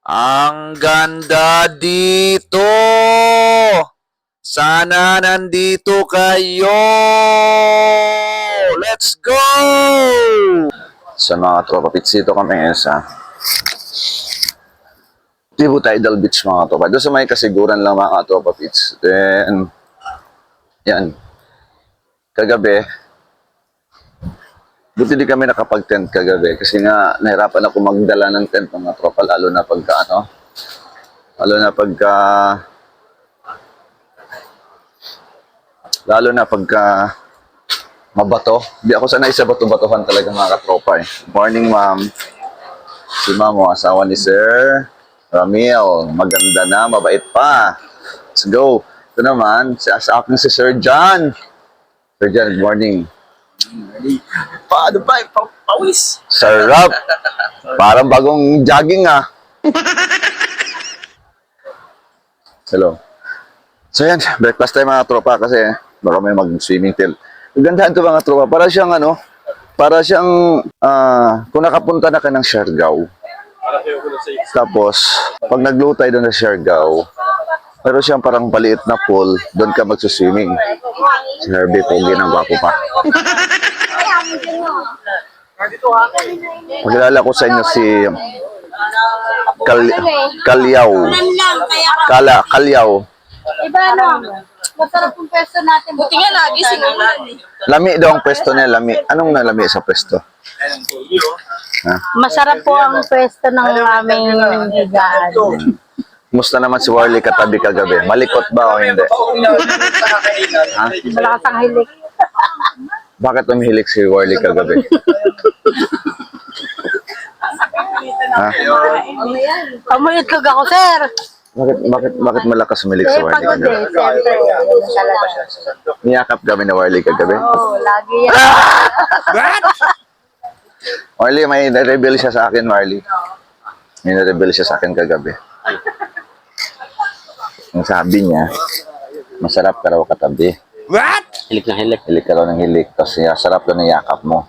Ang ganda dito! Sana nandito kayo! Let's go! Sa mga tropa pits, dito kami ngayon sa Tibu Tidal Beach mga tropa. Doon sa may kasiguran lang mga tropa pits. Then, yan. Kagabi, buti di kami nakapag-tent kagabi kasi nga nahirapan ako magdala ng tent mga tropa lalo na pagka mabato. Di ako sanay sa bato-batuhan talaga mga katropa eh. Morning ma'am. Si ma'am o asawa ni Sir Ramil. Maganda na, mabait pa. Let's go. Ito naman, sa akin si Sir John. Sir John, good morning. Paano ba? Pawis. Sarap. Parang bagong jogging ah. Hello. So yan, breakfast time mga tropa kasi baka may mag-swimming till. Gandahan to mga tropa. Para siyang kung nakapunta na ka ng Siargao. Tapos, pag naglutay doon sa Siargao, pero siyang parang baliit na pool, doon ka magsuswimming. Si Herbie, pogi ng gwapo pa. Pagkilala ko sa inyo si Kalyaw. Kalyaw. Iba masarap yung pwesto natin. Buti nga lagi sinulan. Lami daw ang pwesto niya, lami. Anong nalami sa pwesto? Ha? Masarap po ang pwesto ng aming higaan. Musta naman si Warley katabi kagabi? Malikot ba o hindi? Ha? Malakas ang hilik. Bakit umihilik si Warley kagabi? Ha? Amoy itlog ako, sir. Bakit malakas umihilik si Eh, Warley pagod kagabi? eh. Siyempre, yun talaga. Niyakap kami na Warley kagabi? Oo, lagi yan. Warley, may na-reveal siya sa akin, Warley. May na-reveal siya sa akin kagabi. Ang sabi niya, masarap ka raw katabi. What? Hilik na hilik. Hilik ka raw ng hilik. Tapos sarap daw ng yakap mo.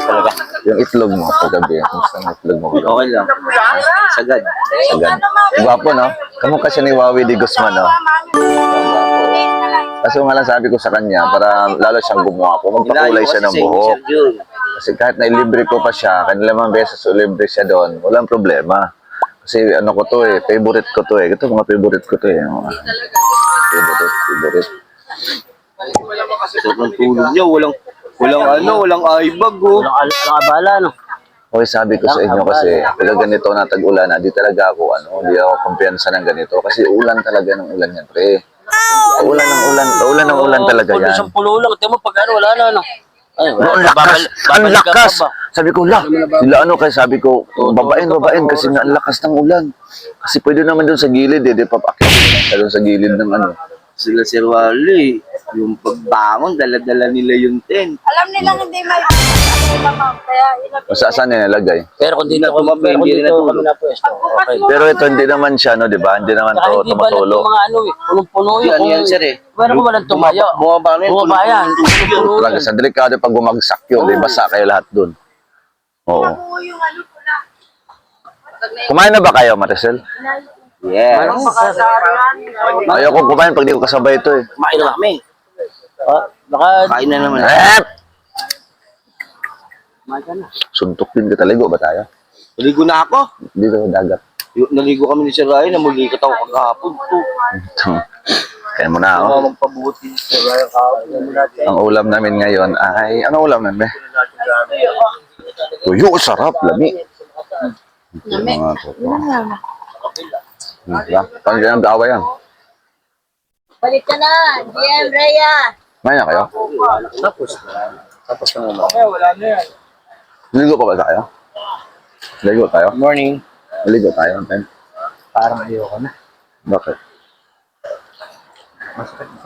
Talaga. Yung itlog mo kagabi. Kumusta ang itlog mo? Okay lang. Sagad. Sagad. Gwapo, no? Kamukha siya ni Wawi de Guzman, no? Kasi nga lang sabi ko sa kanya, para lalo siyang gumwapo, magpakulay siya ng buhok. Kasi kahit nailibre ko pa siya, kanilamang beses libre siya doon, walang problema. Kasi ano ko to eh, favorite ko to eh. Ito mga favorite ko to eh. Favorite. Sarap ng tulog niya. Walang aibag, oh. Walang abala, no? Okay, sabi ko sa inyo kasi pag ganito na tag-ulan, di talaga ako, di ako kumpiyansa ng ganito. Kasi ulan talaga ng ulan yan, pre. Ulan ng ulan talaga yan. Isang pulo lang. Tingnan mo, pag wala na, no? Ay, Ang lakas! Sabi ko, sabi ko, babain kasi nga ang lakas ng ulan. Kasi pwede naman doon sa gilid di papakit doon sa gilid ng ano. Sila Sir Wally, yung pagbangon, dala-dala nila yung tent. Alam nilang hindi may kaya Saan nilalagay? Pero kung dito kami na pwesto, okay. Pero ito hindi naman siya, di ba? Hindi naman Saka to hindi ba tumatulo. mga punong-puno yun. Ano yan, sir, eh? Meron ko walang tumayo. Bumaba yan. Punong-puno Talaga, yan. sa delikado pag bumagsak yun, di basa kayo lahat dun. Oo. yung ano pula. Kumain na ba kayo, Maricel? Yes. Ayaw ko kumain pag di ko kasabay ito eh. Kumain na kami. Kain na naman. Kumain ka na. Suntok din ka talaga ba tayo? Naligo na ako. Dito sa dagat. Naligo kami ni Sir Ryan. Namulikat ako kagahapon. Kaya mo na ako. Magpabuti si Sir Ryan kahapon. Ang ulam namin ngayon ay, ano ulam namin? Tuyo, sarap, lami. Mga toto. Paano dyan ang dawa yan? Balik ka na, GM Rhea. Kumain na kayo? Tapos na naman. Okay, wala na yan. Ligo pa ba tayo? Ligo tayo? Morning. Ligo tayo. Okay. Parang ayoko na. Bakit?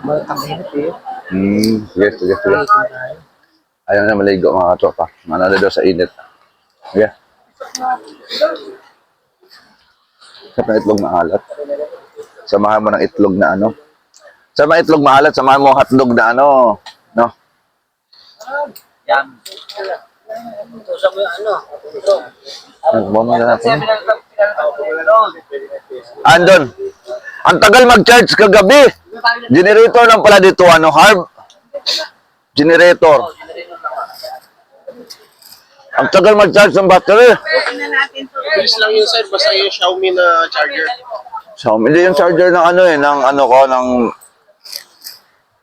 Ang hirap eh. Sige. Ayaw na maligo mga tropa. Manalo daw sa init. Sige. Sarap na itlog maalat. Samahan mo ng itlog na ano. Sama itlog maalat, samahan mo hotdog na ano. No? Yan. Ito sa mga ano. Ito. Nagmamahal natin. Andon. Ang tagal mag-charge kagabi. Generator lang pala dito, ano, Harv? Generator. Ang tagal mag-charge ng battery. Bilis lang yun, sir. Basta yung Xiaomi na charger. So, hindi yung charger ng ano ng ano ko,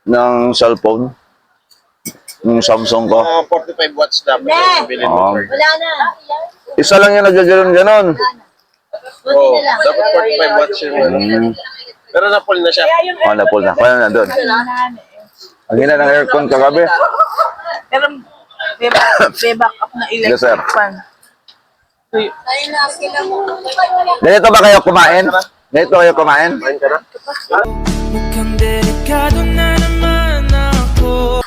ng cellphone. Ng Samsung ko. 45 watts dapat yung bilhin Oo. mo. Wala na. Isa lang yung nagaganon-ganon. Oo, dapat 45 watts yun. Pero na-pull na siya. Oh, napul na. Kaya na doon. Ang hina ng aircon kagabi. Pero may backup na Yes, sir. electric fan. Tayo na sila mo. Ganito ba kayo kumain? Ganito kayo kumain? Mukhang delikado na naman ako.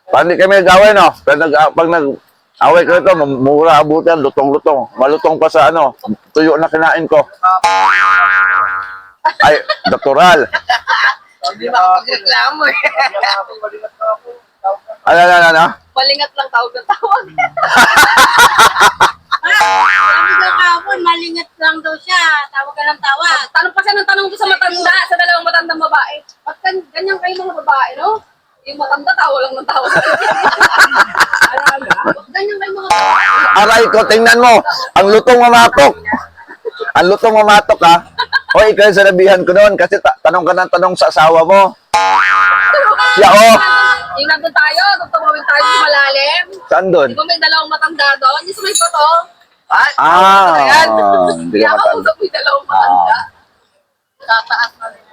Pag hindi kami nag-away, no? Pag nag-away ko ito, mura abutan, lutong-lutong. Malutong pa sa ano, tuyo na kinain ko. Ay, doktoral. Hindi makapagreklamo eh. Ano? Malingat lang tawag na tawag. Sabi daw kahapon, malingat lang daw siya. Tawag ka ng tawag. Tanong pa siya ng tanong doon sa matanda, sa dalawang matandang babae. Ba't ganyan kayo mga babae, no? Yung matanda, tawa lang ng tawa. Ba't ganyan kayo mga babae? Aray ko, tingnan mo. Ang lutong mamatok. Ang lutong mamatok, ha? O, ikaw yung sanabihan ko noon kasi tanong ka ng tanong sa asawa mo. Siya, oh. Yung nandun tayo, nung tumawin tayo sa malalim. Saan doon? Di ba may dalawang matanda doon? Yung sa may bato. Hindi ka Kaya matanda. kausap mo yung dalawang matanda. Tataas na rin.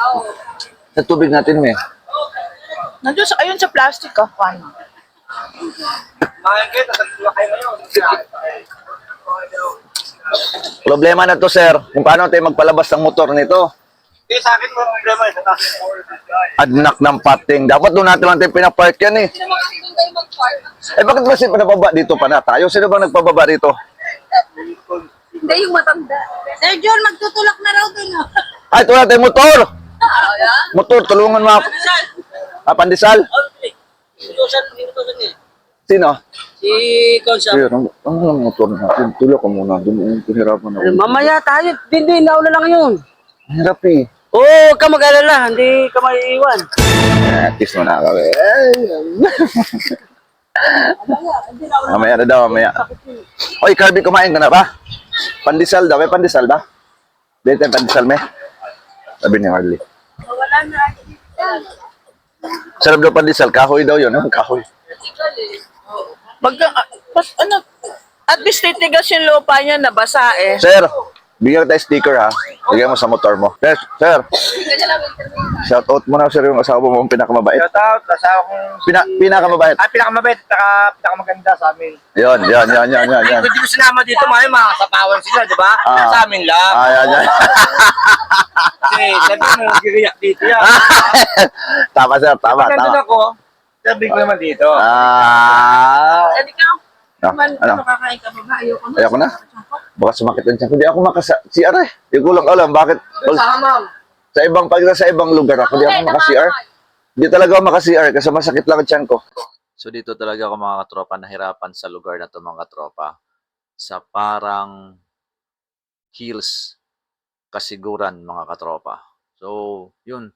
Oo. Sa tubig natin, me. Nandiyo sa, ayun sa plastic ka, fan. Problema na to, sir. Kung paano tayo magpalabas ng motor nito. Hindi, sa akin mo problema yun. Adnak ng pating. Dapat doon natin lang tayo pinapark yan, eh. Hindi naman kasi doon kayo mag-park. Eh, bakit ba siya pinababa dito pa na tayo? Sino bang nagpababa dito? Hindi yung matanda. Sir John, magtutulak na raw doon. Ay, ito natin, motor! Yeah? Motor, tulungan mo ako. Ah, pandesal? Sino? Si Consa. Sir, ang motor natin. Tulak ko muna. Doon, pinirapan ako. Mamaya tayo, hindi, nauna lang yun. Hirap, eh. Oo, huwag ka mag-alala, hindi ka maiiwan. At least mo na kami. Mamaya na daw, mamaya. Oy, Carby, kumain ka na ba? Pandesal daw. May pandesal ba? Dito yung pandesal, me. Sabi ni Harley. Wala na. Sarap daw pandesal. Kahoy daw yun. Kahoy. Ano, at least titigas yung lupa niya, nabasa eh. Sir, bigyan kita sticker, ha? Bigyan mo sa motor mo. Sir, Ganyan lang interview. shout out mo na, sir, yung asawa mo ang pinakamabait. Shout out, asawa kong... Pinakamabait. pinakamabait, pinakamaganda sa amin. Yan. Kung di ko sinama dito, mga kasapawan sila, di ba? Ah. Sa amin lang. Yan. Kasi, sabi mo, nag-react dito yan. Tama, sir. Tama. Pag nandun ako, sabi ko naman dito. Pwede ka. Ano? Makakain ka ba ba? Ayoko na. Ayoko na. Baka sumakit ang tiyan ko. Hindi ako maka-CR, eh. Hindi ko lang alam bakit. Sa ibang lugar ako, hindi ako maka-CR. Hindi talaga ako maka-CR kasi masakit lang ang tiyan ko. So dito talaga ako mga katropa nahirapan sa lugar na to mga katropa. Sa parang hills kasiguran mga katropa. So yun,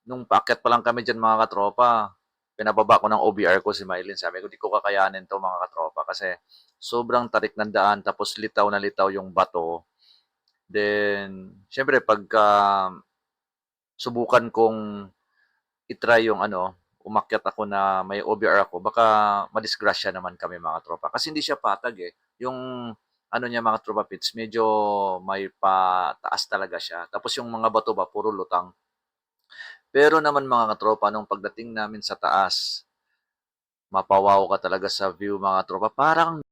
nung paakyat pa lang kami dyan mga katropa, pinababa ko ng OBR ko si Mylene. Sabi ko, di ko kakayanin to mga katropa kasi sobrang tarik ng daan tapos litaw na litaw yung bato. Then, syempre pagka subukan kong itry yung umakyat ako na may OBR ako, baka madisgrasya naman kami mga tropa. Kasi hindi siya patag eh. Yung niya mga tropa pits, medyo may pataas talaga siya. Tapos yung mga bato ba, puro lutang. Pero naman mga katropa, nung pagdating namin sa taas, mapawaw ka talaga sa view mga tropa. Parang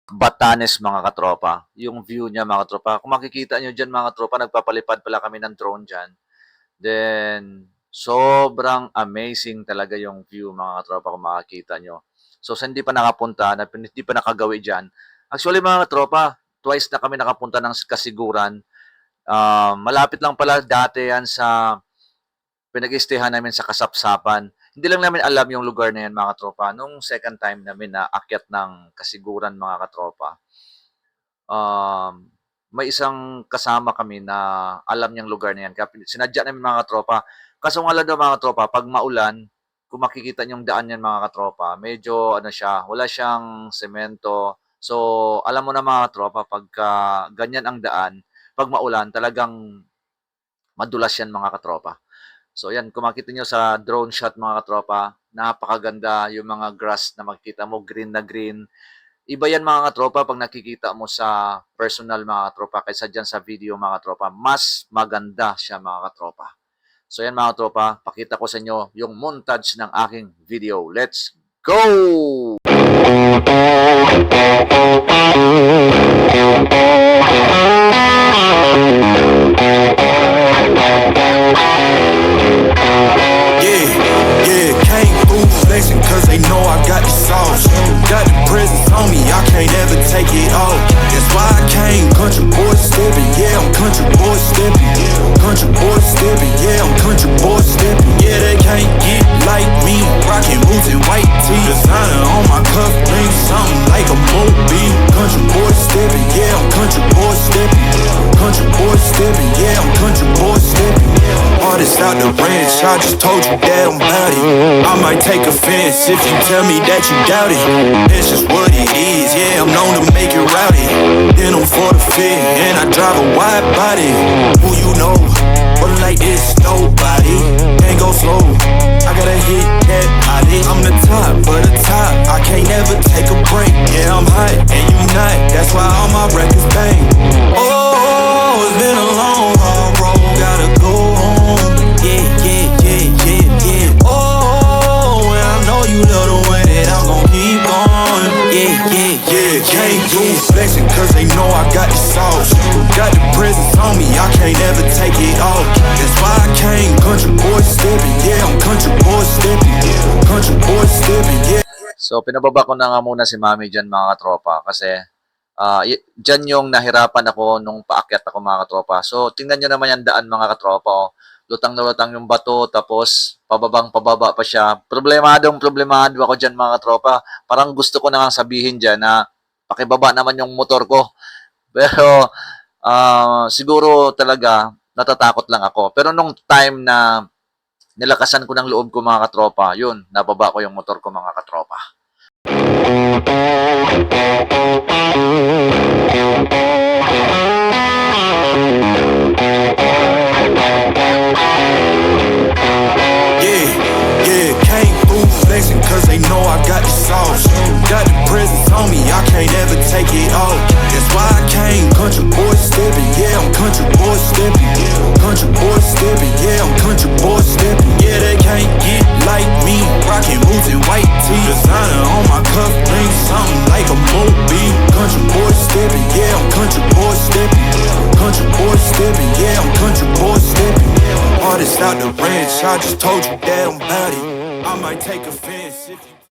Batanes mga katropa. Yung view niya mga tropa. Kung makikita nyo dyan mga tropa, nagpapalipad pala kami ng drone dyan. Then, sobrang amazing talaga yung view mga katropa kung makikita nyo. So, sa hindi pa nakapunta, hindi pa nakagawi dyan. Actually mga katropa, twice na kami nakapunta ng kasiguran. Malapit lang pala dati yan sa pinag-istehan namin sa Kasapsapan. Hindi lang namin alam yung lugar na yan mga katropa. Nung second time namin na akyat ng kasiguran mga katropa. may isang kasama kami na alam niyang lugar na yan. Kaya sinadya namin mga katropa. Kaso nga lang daw mga katropa, pag maulan, kung makikita niyong daan yan mga katropa, medyo ano siya, wala siyang semento. So, alam mo na mga katropa, pagka ganyan ang daan, pag maulan, talagang madulas yan mga katropa. So, yan, kung makita nyo sa drone shot mga katropa, napakaganda yung mga grass na makikita mo, green na green. Iba yan mga katropa pag nakikita mo sa personal mga katropa kaysa dyan sa video mga katropa. Mas maganda siya mga katropa. So yan mga katropa, pakita ko sa inyo yung montage ng aking video. Let's go! Yeah, can't fool flexing cause they know I got the sauce. Got the presence on me, I can't ever take it off. That's why I came country boy stepping, yeah, I'm country boy stepping. Country boy stepping, yeah, I'm country boy stepping. Yeah, they can't get like me, rocking boots and white tee. Designer on my cuff, bling something like a movie. Country boy stepping, yeah, I'm country boy stepping. Country boy stepping, yeah, I'm country boy stepping. Artist out the ranch, I just told you that I'm about it. I might take offense if you tell me that you doubt it. It's just what it is, yeah, I'm known to make it rowdy. Then I'm for the fit, and I drive a wide body. Who you know, but like this, nobody. Can't go slow, I gotta hit that body. I'm the top of the top, I can't never take a break. Yeah, I'm hot, and you not, that's why all my records bang. Oh, it's been a long, hard road, gotta go home. Yeah, yeah, yeah, yeah, yeah. Oh, and I know you love the way that I'm gon' keep going. Yeah, yeah, yeah. Can't do flexing cause they know I got the sauce. Got the presence on me, I can't ever take it off. That's why I came country boy stepping. Yeah, I'm country boy stepping. Country boy stepping, yeah. So, pinababa ko na nga muna si Mami dyan mga katropa kasi dyan yung nahirapan ako nung paakyat ako mga katropa. So, tingnan nyo naman yung daan mga katropa. Oh. Lutang na lutang yung bato, tapos pababang pababa pa siya. Problemado ako dyan mga katropa. Parang gusto ko na nga sabihin dyan na pakibaba naman yung motor ko. Pero siguro talaga natatakot lang ako. Pero nung time na nilakasan ko ng loob ko mga katropa, yun, nababa ko yung motor ko mga katropa. Yeah, yeah, can't fool flexing cause they know I got the sauce. Got the presence on me, I can't ever take it off. That's why I came country boy stepping, yeah, I'm country boy stepping. Country boy stepping, yeah, I'm country boy stepping. Yeah, they can't get like me, rocking boots and white tee. Designer on my cuff, bling something like a movie. Country boy stepping, yeah, I'm country boy stepping. Country boy stepping, yeah, I'm country boy stepping. Artist out the ranch, I just told you that I'm about it. I might take offense.